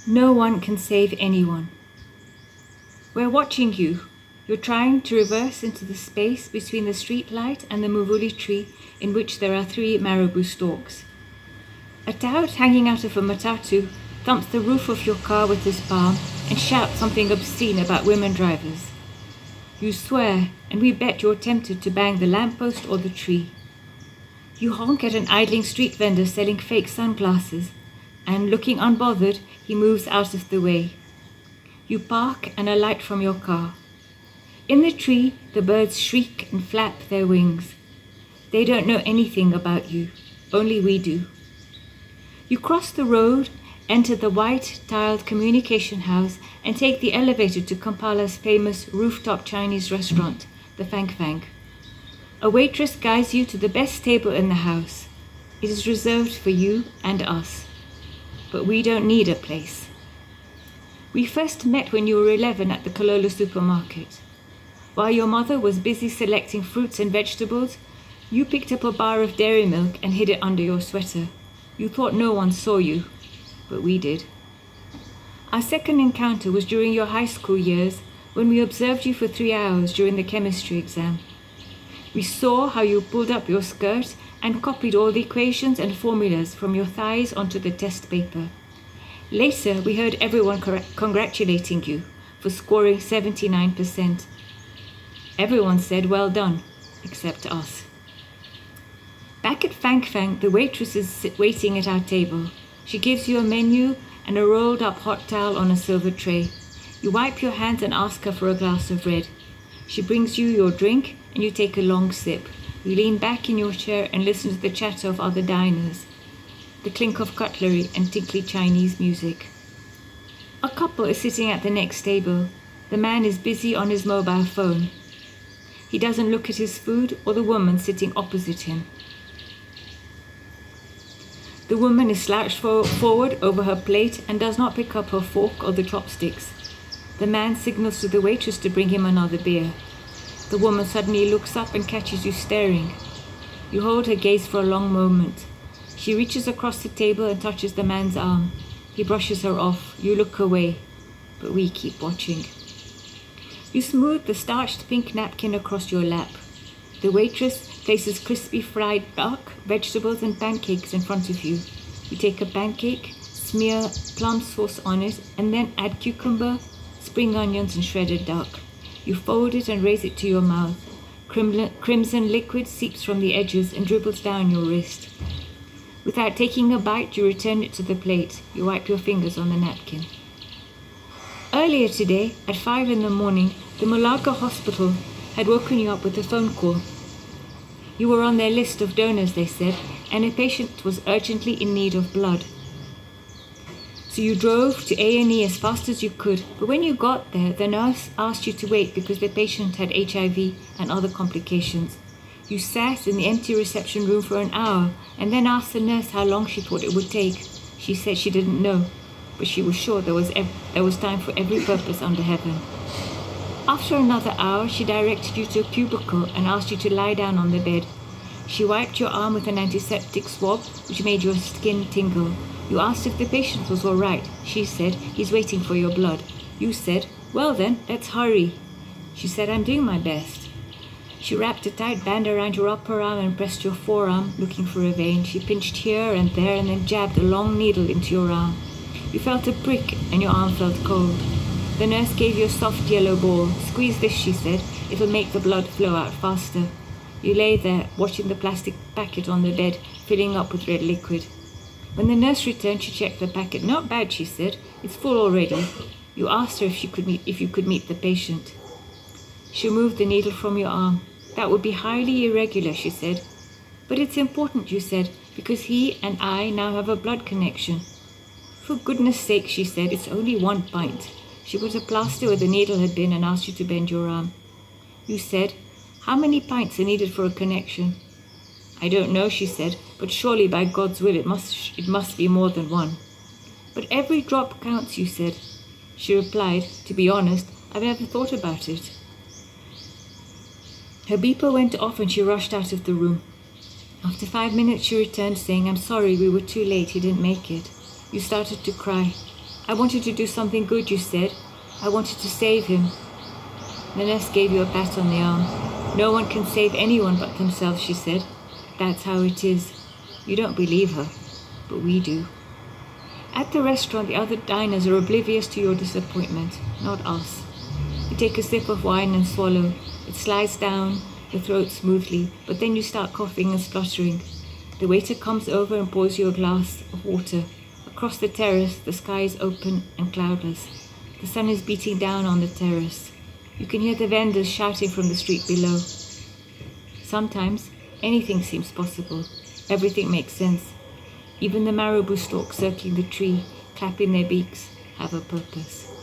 No one can save anyone. We're watching you. You're trying to reverse into the space between the street light and the muvuli tree in which there are 3 marabou stalks. A tout hanging out of a matatu thumps the roof of your car with his palm and shouts something obscene about women drivers. You swear, and we bet you're tempted to bang the lamppost or the tree. You honk at an idling street vendor selling fake sunglasses, and looking unbothered, he moves out of the way. You park and alight from your car. In the tree, the birds shriek and flap their wings. They don't know anything about you, only we do. You cross the road, enter the white tiled communication house, and take the elevator to Kampala's famous rooftop Chinese restaurant, the Fang Fang. A waitress guides you to the best table in the house. It is reserved for you and us. But we don't need a place. We first met when you were 11 at the Kalola supermarket. While your mother was busy selecting fruits and vegetables, you picked up a bar of dairy milk and hid it under your sweater. You thought no one saw you, but we did. Our second encounter was during your high school years when we observed you for 3 hours during the chemistry exam. We saw how you pulled up your skirt and copied all the equations and formulas from your thighs onto the test paper. Later, we heard everyone congratulating you for scoring 79%. Everyone said well done, except us. Back at Fang Fang, the waitress is waiting at our table. She gives you a menu and a rolled up hot towel on a silver tray. You wipe your hands and ask her for a glass of red. She brings you your drink and you take a long sip. You lean back in your chair and listen to the chatter of other diners, the clink of cutlery and tinkly Chinese music. A couple is sitting at the next table. The man is busy on his mobile phone. He doesn't look at his food or the woman sitting opposite him. The woman is slouched forward over her plate and does not pick up her fork or the chopsticks. The man signals to the waitress to bring him another beer. The woman suddenly looks up and catches you staring. You hold her gaze for a long moment. She reaches across the table and touches the man's arm. He brushes her off. You look away, but we keep watching. You smooth the starched pink napkin across your lap. The waitress places crispy fried duck, vegetables and pancakes in front of you. You take a pancake, smear plum sauce on it, and then add cucumber, spring onions and shredded duck. You fold it and raise it to your mouth. Crimson liquid seeps from the edges and dribbles down your wrist. Without taking a bite, you return it to the plate. You wipe your fingers on the napkin. Earlier today, at 5 in the morning, the Malaga hospital had woken you up with a phone call. You were on their list of donors, they said, and a patient was urgently in need of blood. So you drove to A&E as fast as you could, but when you got there, the nurse asked you to wait because the patient had HIV and other complications. You sat in the empty reception room for an hour and then asked the nurse how long she thought it would take. She said she didn't know, but she was sure there was time for every purpose under heaven. After another hour, she directed you to a cubicle and asked you to lie down on the bed. She wiped your arm with an antiseptic swab, which made your skin tingle. You asked if the patient was all right. She said, he's waiting for your blood. You said, well then, let's hurry. She said, I'm doing my best. She wrapped a tight band around your upper arm and pressed your forearm, looking for a vein. She pinched here and there and then jabbed a long needle into your arm. You felt a prick and your arm felt cold. The nurse gave you a soft yellow ball. Squeeze this, she said. It'll make the blood flow out faster. You lay there, watching the plastic packet on the bed, filling up with red liquid. When the nurse returned, she checked the packet. Not bad, she said. It's full already. You asked her if you could meet the patient. She removed the needle from your arm. That would be highly irregular, she said. But it's important, you said, because he and I now have a blood connection. For goodness sake, she said, it's only 1 pint. She put a plaster where the needle had been and asked you to bend your arm. You said, how many pints are needed for a connection? I don't know, she said, but surely by God's will it must be more than 1. But every drop counts, you said. She replied, to be honest, I've never thought about it. Her beeper went off and she rushed out of the room. After 5 minutes she returned saying, I'm sorry, we were too late, he didn't make it. You started to cry. I wanted to do something good, you said. I wanted to save him. Nanette gave you a pat on the arm. No one can save anyone but themselves, she said. That's how it is. You don't believe her, but we do. At the restaurant, the other diners are oblivious to your disappointment, not us. You take a sip of wine and swallow. It slides down your throat smoothly, but then you start coughing and spluttering. The waiter comes over and pours you a glass of water. Across the terrace, the sky is open and cloudless. The sun is beating down on the terrace. You can hear the vendors shouting from the street below. Sometimes, anything seems possible. Everything makes sense. Even the marabou storks circling the tree, clapping their beaks, have a purpose.